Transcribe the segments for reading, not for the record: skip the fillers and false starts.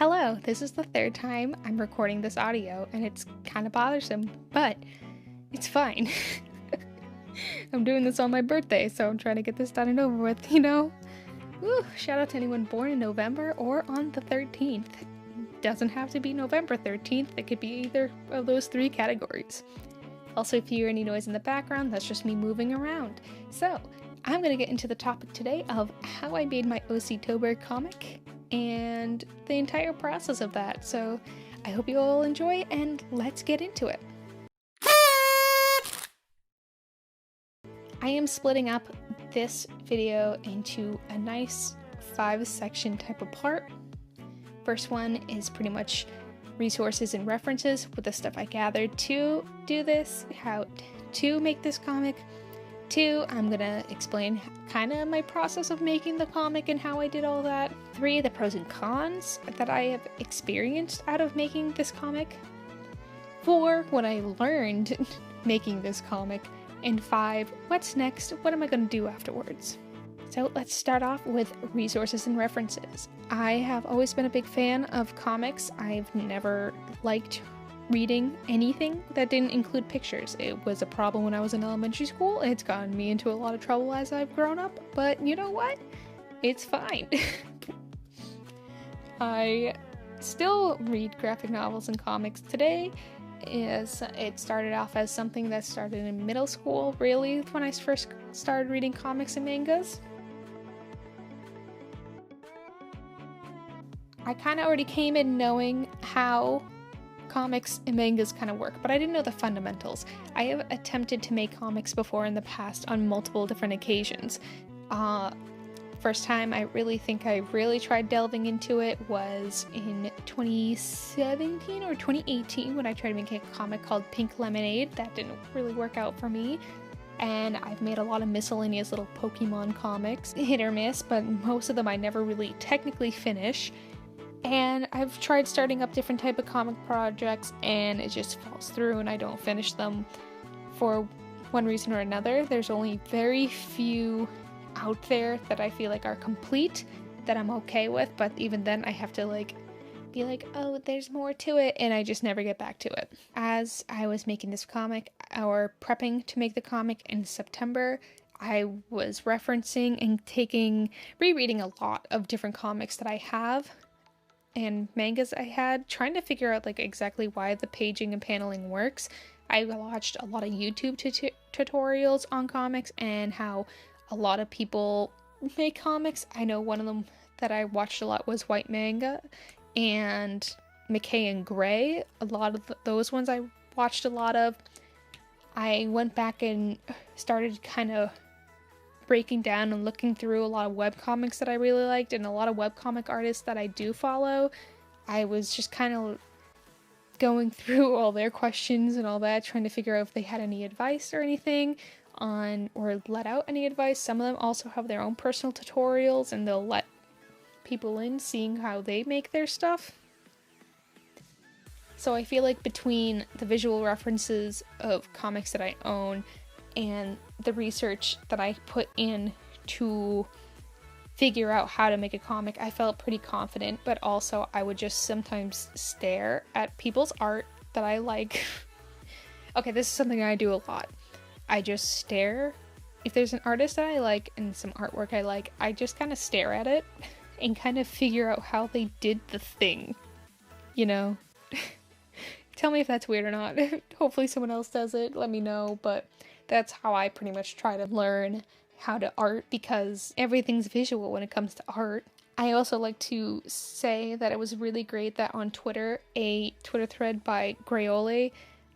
Hello, this is the third time I'm recording this audio, and it's kind of bothersome, but it's fine. I'm doing this on my birthday, so I'm trying to get this done and over with, you know? Woo, shout out to anyone born in November or on the 13th. Doesn't have to be November 13th, it could be either of those three categories. Also, if you hear any noise in the background, that's just me moving around. So, I'm gonna get into the topic today of how I made my OC-Tober comic and the entire process of that. So I hope you all enjoy, and let's get into it. I am splitting up this video into a nice 5-section type of part. First one is pretty much resources and references with the stuff I gathered to do this, how to make this comic. 2, I'm gonna explain kind of my process of making the comic and how I did all that. 3, the pros and cons that I have experienced out of making this comic. 4, what I learned making this comic. And 5, what's next? What am I gonna do afterwards? So let's start off with resources and references. I have always been a big fan of comics. I've never liked reading anything that didn't include pictures. It was a problem when I was in elementary school. It's gotten me into a lot of trouble as I've grown up, but you know what? It's fine. I still read graphic novels and comics today. It started off as something that started in middle school, really, when I first started reading comics and mangas. I kind of already came in knowing how comics and mangas kind of work, but I didn't know the fundamentals. I have attempted to make comics before in the past on multiple different occasions. First time I really tried delving into it was in 2017 or 2018 when I tried making a comic called Pink Lemonade. That didn't really work out for me. And I've made a lot of miscellaneous little Pokemon comics, hit or miss, but most of them I never really technically finish. And I've tried starting up different type of comic projects, and it just falls through and I don't finish them for one reason or another. There's only very few out there that I feel like are complete that I'm okay with, but even then I have to be like, oh, there's more to it, and I just never get back to it. As I was making this comic, or prepping to make the comic in September, I was referencing and rereading a lot of different comics that I have and mangas I had, trying to figure out exactly why the paging and paneling works. I watched a lot of YouTube tutorials on comics and how a lot of people make comics. I know one of them that I watched a lot was Whyt Manga and Mckay Gray. A lot of those ones I watched a lot of. I went back and started kind of breaking down and looking through a lot of webcomics that I really liked and a lot of webcomic artists that I do follow. I was just kind of going through all their questions and all that, trying to figure out if they had any advice or anything on, or let out any advice. Some of them also have their own personal tutorials and they'll let people in seeing how they make their stuff. So I feel like between the visual references of comics that I own and the research that I put in to figure out how to make a comic, I felt pretty confident, but also I would just sometimes stare at people's art that I like. Okay, this is something I do a lot. I just stare. If there's an artist that I like and some artwork I like, I just kind of stare at it and kind of figure out how they did the thing, you know? Tell me if that's weird or not. Hopefully someone else does it, let me know, but that's how I pretty much try to learn how to art, because everything's visual when it comes to art. I also like to say that it was really great that on Twitter, a Twitter thread by Grayole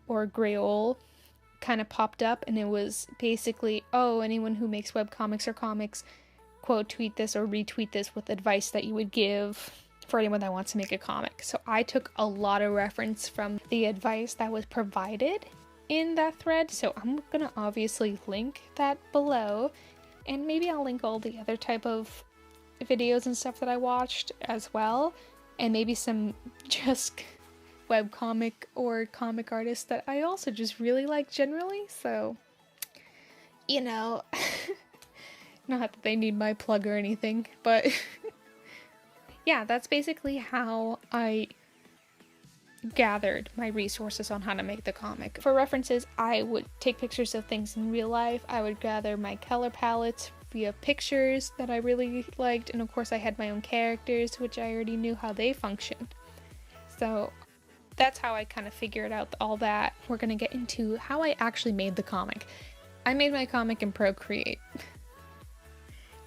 or Grayole kind of popped up, and it was basically, oh, anyone who makes webcomics or comics, quote tweet this or retweet this with advice that you would give for anyone that wants to make a comic. So I took a lot of reference from the advice that was provided in that thread, so I'm gonna obviously link that below, and maybe I'll link all the other type of videos and stuff that I watched as well, and maybe some just webcomic or comic artists that I also just really like generally. So, you know, not that they need my plug or anything, but yeah, that's basically how I gathered my resources on how to make the comic. For references, I would take pictures of things in real life. I would gather my color palettes via pictures that I really liked, and of course I had my own characters, which I already knew how they functioned. So that's how I kind of figured out all that. We're gonna get into how I actually made the comic. I made my comic in Procreate.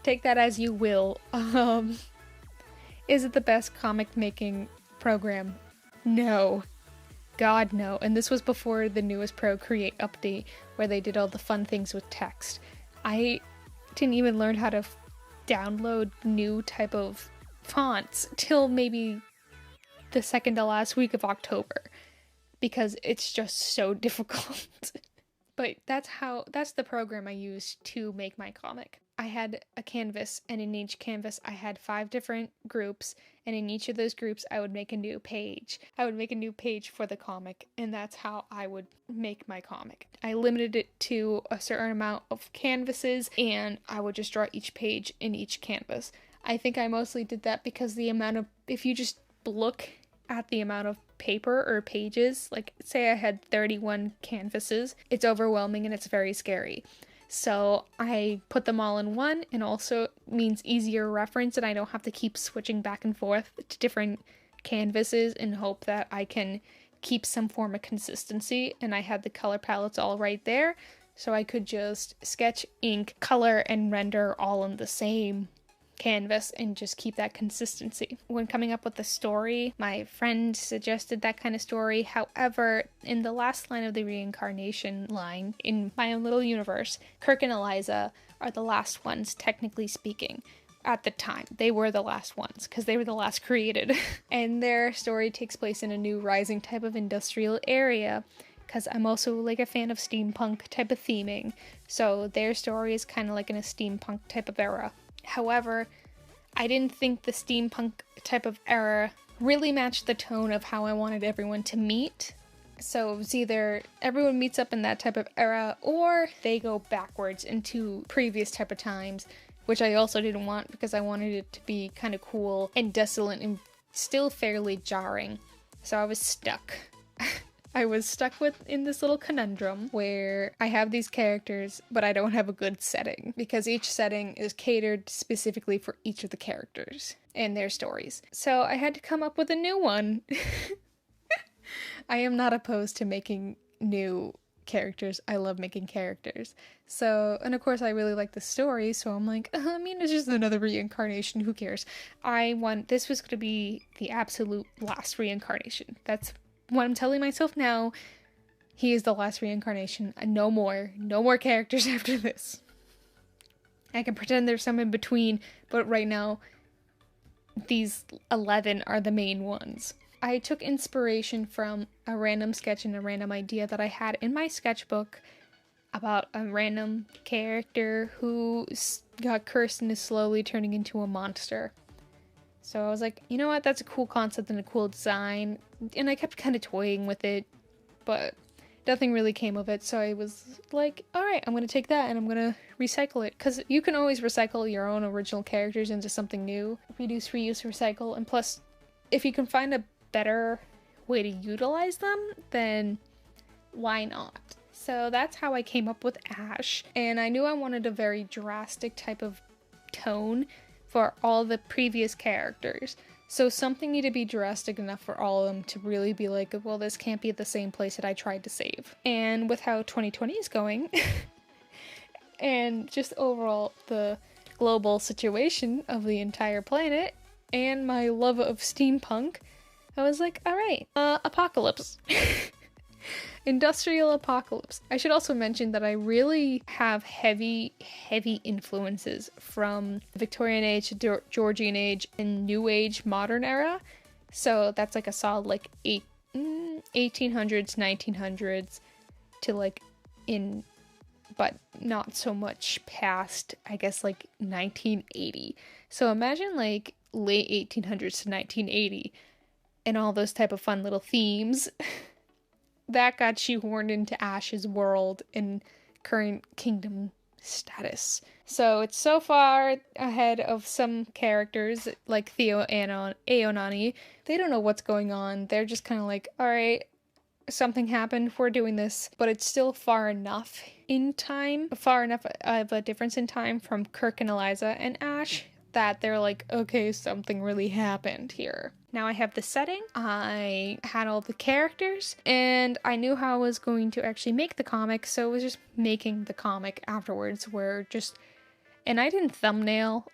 Take that as you will. Is it the best comic making program? No. God, no. And this was before the newest Procreate update where they did all the fun things with text. I didn't even learn how to download new type of fonts till maybe the second to last week of October, because it's just so difficult. But that's the program I used to make my comic. I had a canvas, and in each canvas I had 5 different groups, and in each of those groups I would make a new page. I would make a new page for the comic, and that's how I would make my comic. I limited it to a certain amount of canvases, and I would just draw each page in each canvas. I think I mostly did that because if you just look at the amount of paper or pages, like say I had 31 canvases, it's overwhelming and it's very scary. So I put them all in one, and also means easier reference, and I don't have to keep switching back and forth to different canvases and hope that I can keep some form of consistency. And I had the color palettes all right there, so I could just sketch, ink, color, and render all on the same canvas and just keep that consistency. When coming up with the story, my friend suggested that kind of story. However, in the last line of the reincarnation line in my own little universe, Kirk and Eliza are the last ones, technically speaking. At the time, they were the last ones because they were the last created. And their story takes place in a new rising type of industrial area, because I'm also like a fan of steampunk type of theming. So their story is kind of like in a steampunk type of era. However, I didn't think the steampunk type of era really matched the tone of how I wanted everyone to meet. So it was either everyone meets up in that type of era, or they go backwards into previous type of times, which I also didn't want because I wanted it to be kind of cool and desolate and still fairly jarring. So I was stuck. I was stuck in this little conundrum where I have these characters, but I don't have a good setting, because each setting is catered specifically for each of the characters and their stories. So I had to come up with a new one. I am not opposed to making new characters. I love making characters. So, and of course I really like the story, so I'm like, it's just another reincarnation, who cares? This was going to be the absolute last reincarnation. That's what I'm telling myself now. He is the last reincarnation. No more characters after this. I can pretend there's some in between, but right now, these 11 are the main ones. I took inspiration from a random sketch and a random idea that I had in my sketchbook about a random character who got cursed and is slowly turning into a monster. So I was like, you know what, that's a cool concept and a cool design, and I kept kind of toying with it, but nothing really came of it, so I was like, alright, I'm gonna take that and I'm gonna recycle it, because you can always recycle your own original characters into something new. Reduce, reuse, recycle, and plus, if you can find a better way to utilize them, then why not? So that's how I came up with Ash, and I knew I wanted a very drastic type of tone for all the previous characters. So something needed to be drastic enough for all of them to really be like, well, this can't be the same place that I tried to save. And with how 2020 is going, and just overall the global situation of the entire planet, and my love of steampunk, I was like, alright, apocalypse. Industrial apocalypse. I should also mention that I really have heavy influences from the Victorian age, Georgian age, and New Age modern era. So that's like a solid like 1800s, 1900s to like but not so much past, I guess, like 1980. So imagine like late 1800s to 1980 and all those type of fun little themes. That got shoehorned into Ash's world and current kingdom status. So it's so far ahead of some characters like Theo and Aonani. They don't know what's going on. They're just kind of like, all right, something happened, we're doing this, but it's still far enough in time, far enough of a difference in time from Kirk and Eliza and Ash that they're like, okay, something really happened here. Now I have the setting, I had all the characters, and I knew how I was going to actually make the comic, so it was just making the comic afterwards, and I didn't thumbnail.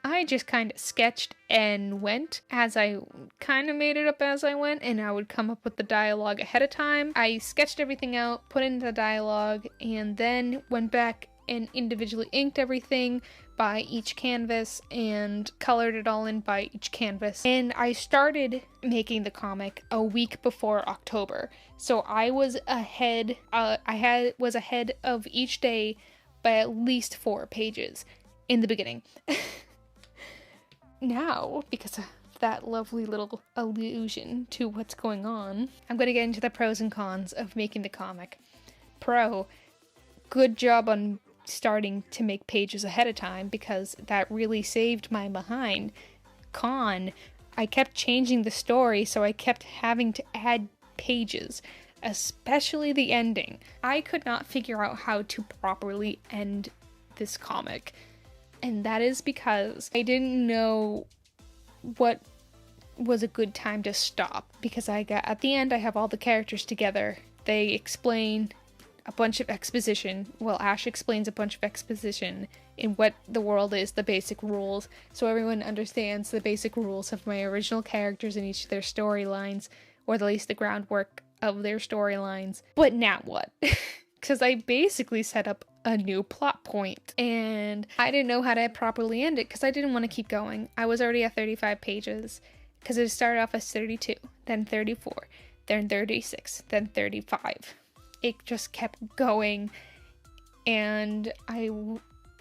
I just kind of sketched and went as I kind of made it up as I went, and I would come up with the dialogue ahead of time. I sketched everything out, put in the dialogue, and then went back and individually inked everything by each canvas and colored it all in by each canvas. And I started making the comic a week before October. So I was ahead, was ahead of each day by at least 4 pages in the beginning. Now, because of that lovely little allusion to what's going on, I'm going to get into the pros and cons of making the comic. Pro, good job on starting to make pages ahead of time, because that really saved my behind. Con, I kept changing the story, so I kept having to add pages, especially the ending. I could not figure out how to properly end this comic, and that is because I didn't know what was a good time to stop, because at the end I have all the characters together, they explain a bunch of exposition. Well, Ash explains a bunch of exposition in what the world is, the basic rules, so everyone understands the basic rules of my original characters in each of their storylines, or at least the groundwork of their storylines. But now what? Because I basically set up a new plot point, and I didn't know how to properly end it because I didn't want to keep going. I was already at 35 pages because it started off as 32, then 34, then 36, then 35. It just kept going, and I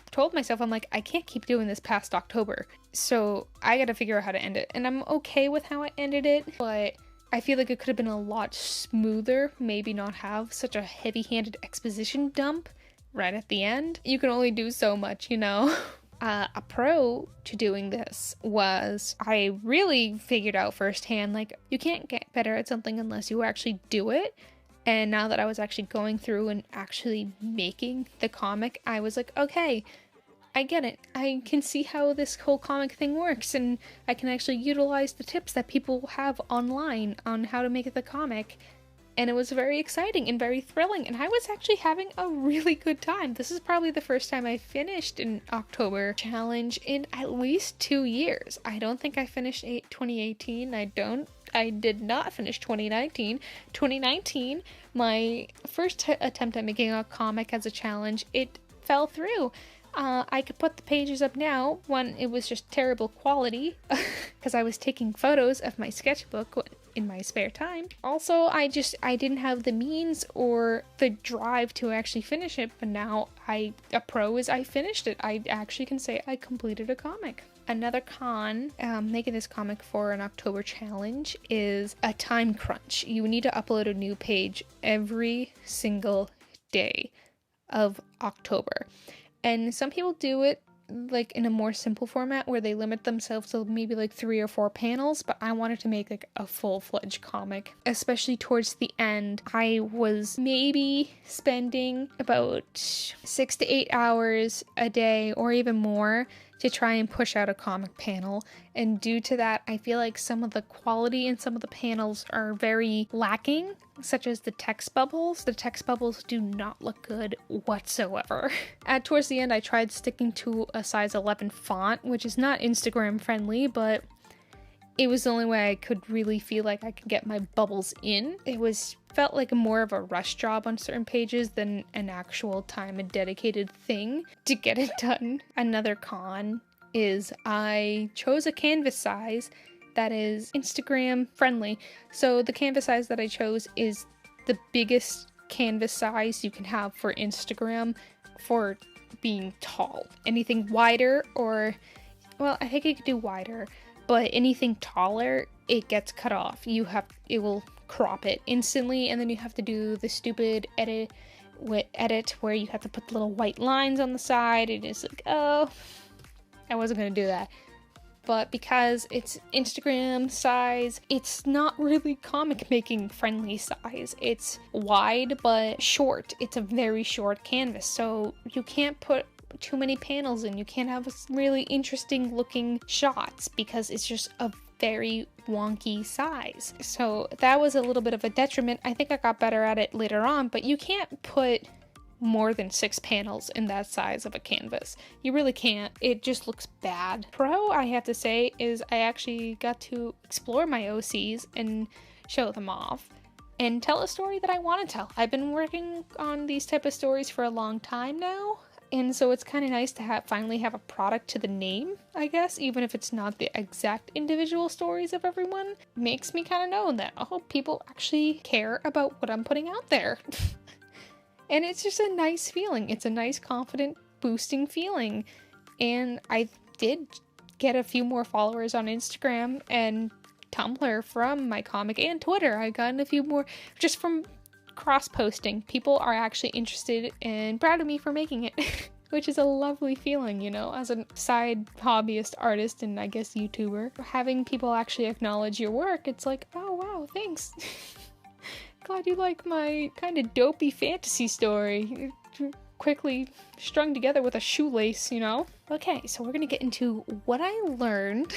told myself, I'm like, I can't keep doing this past October, so I gotta figure out how to end it. And I'm okay with how I ended it, but I feel like it could have been a lot smoother, maybe not have such a heavy-handed exposition dump right at the end. You can only do so much, you know? A pro to doing this was I really figured out firsthand, like, you can't get better at something unless you actually do it. And now that I was actually going through and actually making the comic, I was like, okay, I get it. I can see how this whole comic thing works, and I can actually utilize the tips that people have online on how to make the comic. And it was very exciting and very thrilling, and I was actually having a really good time. This is probably the first time I finished an October challenge in at least 2 years. I don't think I finished 2018. I did not finish 2019. 2019, my first attempt at making a comic as a challenge, it fell through. I could put the pages up now. One, it was just terrible quality because I was taking photos of my sketchbook in my spare time. Also, I didn't have the means or the drive to actually finish it, but now a pro is I finished it. I actually can say I completed a comic. Another con, making this comic for an October challenge, is a time crunch. You need to upload a new page every single day of October. And some people do it like in a more simple format where they limit themselves to maybe like 3 or 4 panels, but I wanted to make like a full-fledged comic. Especially towards the end, I was maybe spending about 6 to 8 hours a day or even more to try and push out a comic panel, and due to that, I feel like some of the quality in some of the panels are very lacking, such as the text bubbles. The text bubbles do not look good whatsoever. Towards the end, I tried sticking to a size 11 font, which is not Instagram friendly, but it was the only way I could really feel like I could get my bubbles in. Felt like more of a rush job on certain pages than an actual time and dedicated thing to get it done. Another con is I chose a canvas size that is Instagram friendly. So the canvas size that I chose is the biggest canvas size you can have for Instagram for being tall. Anything wider I think you could do wider, but anything taller, it gets cut off. It will crop it instantly, and then you have to do the stupid with edit where you have to put the little white lines on the side, and it's like, oh, I wasn't gonna do that. But because it's Instagram size, it's not really comic making friendly size. It's wide but short. It's a very short canvas, so you can't put too many panels in. You can't have really interesting looking shots because it's just a very wonky size. So that was a little bit of a detriment. I think I got better at it later on, but you can't put more than 6 panels in that size of a canvas. You really can't. It just looks bad. Pro, I have to say, is I actually got to explore my OCs and show them off and tell a story that I want to tell. I've been working on these type of stories for a long time now, and so it's kind of nice to finally have a product to the name, I guess, even if it's not the exact individual stories of everyone. Makes me kind of know that, oh, people actually care about what I'm putting out there. And it's just a nice feeling. It's a nice, confident, boosting feeling. And I did get a few more followers on Instagram and Tumblr from my comic, and Twitter. I got a few more just from cross-posting. People are actually interested and proud of me for making it, which is a lovely feeling, you know, as a side hobbyist artist and I guess YouTuber. Having people actually acknowledge your work, it's like, oh wow, thanks. Glad you like my kind of dopey fantasy story. Quickly strung together with a shoelace, you know? Okay, so we're gonna get into what I learned,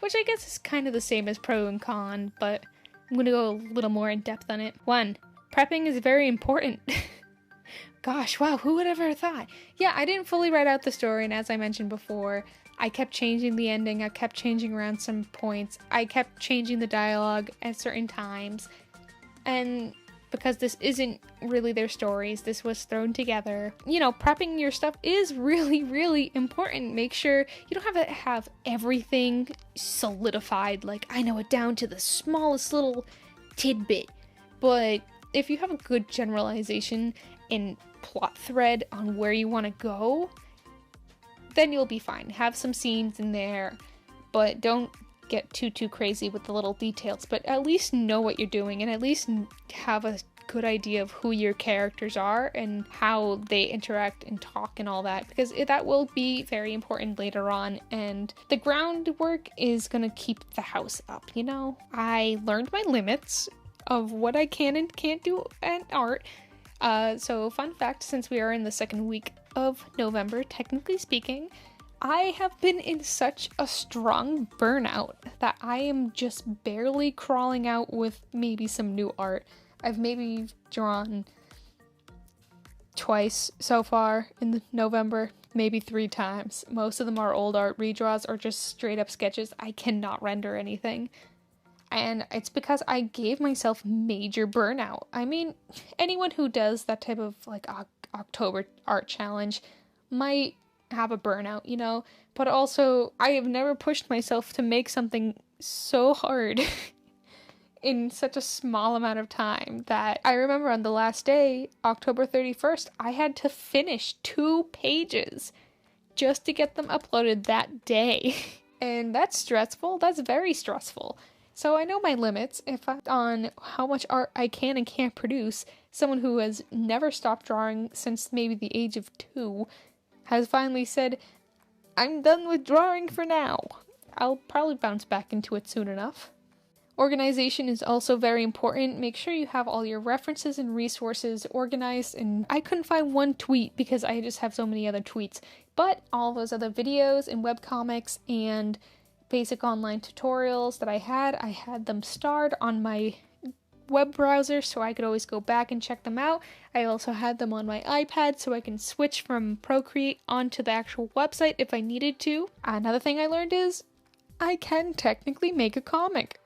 which I guess is kind of the same as pro and con, but I'm gonna go a little more in depth on it. 1, prepping is very important. Gosh, wow, who would ever have thought? Yeah, I didn't fully write out the story, and as I mentioned before, I kept changing the ending, I kept changing around some points, I kept changing the dialogue at certain times. And because this isn't really their stories, this was thrown together. You know, prepping your stuff is really, really important. Make sure you don't have to have everything solidified, like I know it down to the smallest little tidbit. But if you have a good generalization and plot thread on where you want to go, then you'll be fine. Have some scenes in there, but don't get too crazy with the little details, but at least know what you're doing and at least have a good idea of who your characters are and how they interact and talk and all that, because that will be very important later on, and the groundwork is gonna keep the house up, you know? I learned my limits of what I can and can't do in art. So fun fact, since we are in the second week of November, technically speaking, I have been in such a strong burnout that I am just barely crawling out with maybe some new art. I've maybe drawn twice so far in November, maybe 3 times. Most of them are old art redraws or just straight up sketches. I cannot render anything. And it's because I gave myself major burnout. I mean, anyone who does that type of like October art challenge might have a burnout, you know, but also I have never pushed myself to make something so hard in such a small amount of time that I remember on the last day, October 31st, I had to finish 2 pages just to get them uploaded that day. And that's stressful. That's very stressful. So I know my limits on how much art I can and can't produce. Someone who has never stopped drawing since maybe the age of 2 has finally said, I'm done with drawing for now. I'll probably bounce back into it soon enough. Organization is also very important. Make sure you have all your references and resources organized, and I couldn't find one tweet because I just have so many other tweets, but all those other videos and webcomics and basic online tutorials that I had them starred on my web browser so I could always go back and check them out. I also had them on my iPad so I can switch from Procreate onto the actual website if I needed to. Another thing I learned is I can technically make a comic.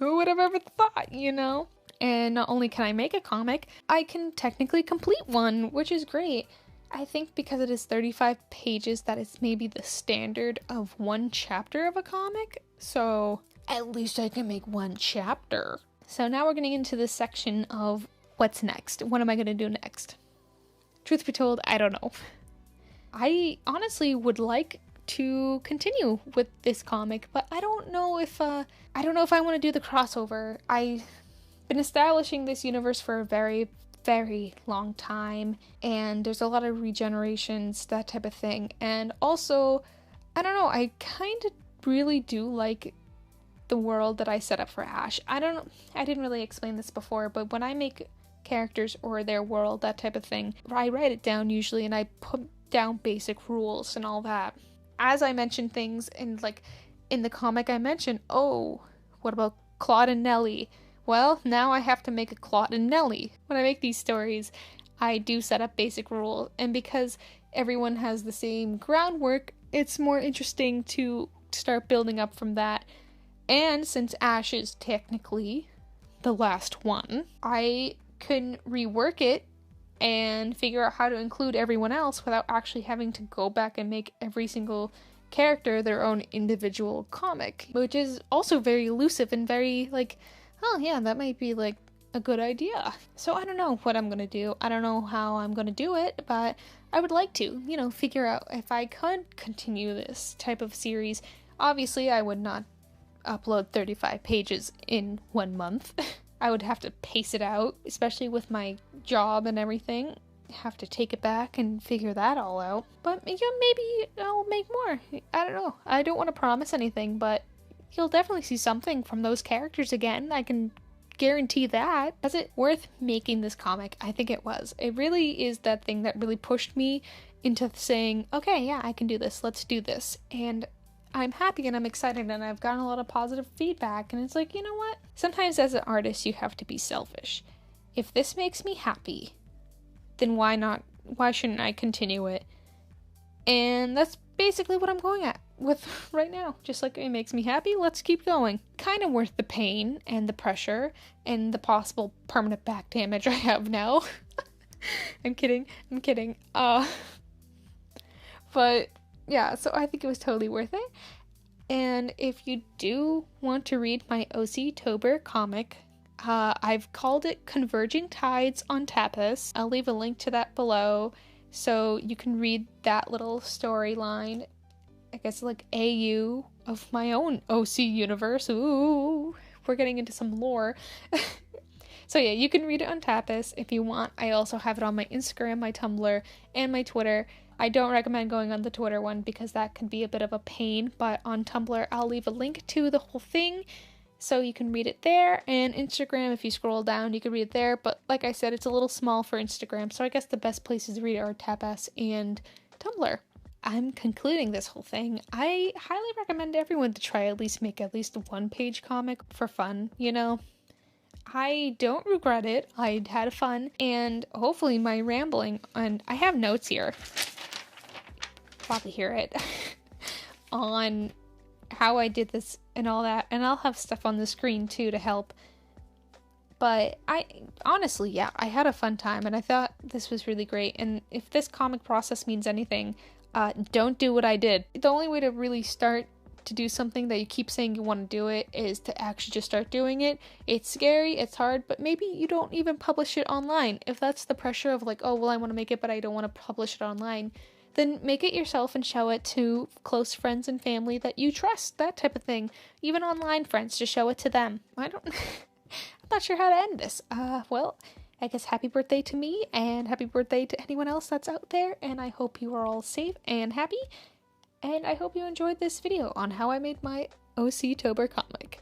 Who would have ever thought, you know? And not only can I make a comic, I can technically complete one, which is great. I think because it is 35 pages, that is maybe the standard of 1 chapter of a comic. So at least I can make 1 chapter. So now we're getting into this section of what's next. What am I going to do next? Truth be told, I don't know. I honestly would like to continue with this comic, but I don't know if I want to do the crossover. I've been establishing this universe for a very very long time, and there's a lot of regenerations, that type of thing. And also, I don't know, I kind of really do like the world that I set up for Ash. I didn't really explain this before, but when I make characters or their world, that type of thing, I write it down usually, and I put down basic rules and all that. As I mention things in the comic, I mention, oh, what about Claude and Nellie? Well, now I have to make a Claude and Nellie. When I make these stories, I do set up basic rules, and because everyone has the same groundwork, it's more interesting to start building up from that. And since Ash is technically the last one, I can rework it and figure out how to include everyone else without actually having to go back and make every single character their own individual comic, which is also very elusive and very oh yeah, that might be a good idea. So I don't know what I'm gonna do. I don't know how I'm gonna do it, but I would like to, figure out if I could continue this type of series. Obviously, I would not upload 35 pages in 1 month. I would have to pace it out, especially with my job and everything. Have to take it back and figure that all out. But maybe I'll make more. I don't know. I don't want to promise anything, but you'll definitely see something from those characters again. I can guarantee that. Was it worth making this comic? I think it was. It really is that thing that really pushed me into saying, okay, yeah, I can do this. Let's do this. And I'm happy and I'm excited, and I've gotten a lot of positive feedback, and it's like, you know what? Sometimes as an artist, you have to be selfish. If this makes me happy, then why not? Why shouldn't I continue it? And that's basically what I'm going at with right now. Just like it makes me happy, let's keep going. Kind of worth the pain and the pressure and the possible permanent back damage I have now. I'm kidding. But yeah, so I think it was totally worth it. And if you do want to read my OC-Tober comic, I've called it Converging Tides on TAPAS. I'll leave a link to that below so you can read that little storyline. I guess AU of my own OC universe. Ooh, we're getting into some lore. So yeah, you can read it on TAPAS if you want. I also have it on my Instagram, my Tumblr, and my Twitter. I don't recommend going on the Twitter one because that can be a bit of a pain, but on Tumblr I'll leave a link to the whole thing so you can read it there, and Instagram, if you scroll down, you can read it there, but like I said, it's a little small for Instagram, so I guess the best places to read it are TAPAS and Tumblr. I'm concluding this whole thing. I highly recommend everyone to try at least make at least a one-page comic for fun, I don't regret it. I had fun, and hopefully my rambling, and I have notes here, probably hear it, on how I did this and all that, and I'll have stuff on the screen too to help. But I honestly, yeah, I had a fun time, and I thought this was really great. And if this comic process means anything, don't do what I did. The only way to really start to do something that you keep saying you want to do it is to actually just start doing it. It's scary, it's hard, but maybe you don't even publish it online. If that's the pressure of oh, well, I want to make it, but I don't want to publish it online, then make it yourself and show it to close friends and family that you trust, that type of thing. Even online friends, just show it to them. I'm not sure how to end this. Well, I guess happy birthday to me, and happy birthday to anyone else that's out there, and I hope you are all safe and happy, and I hope you enjoyed this video on how I made my OC-Tober comic.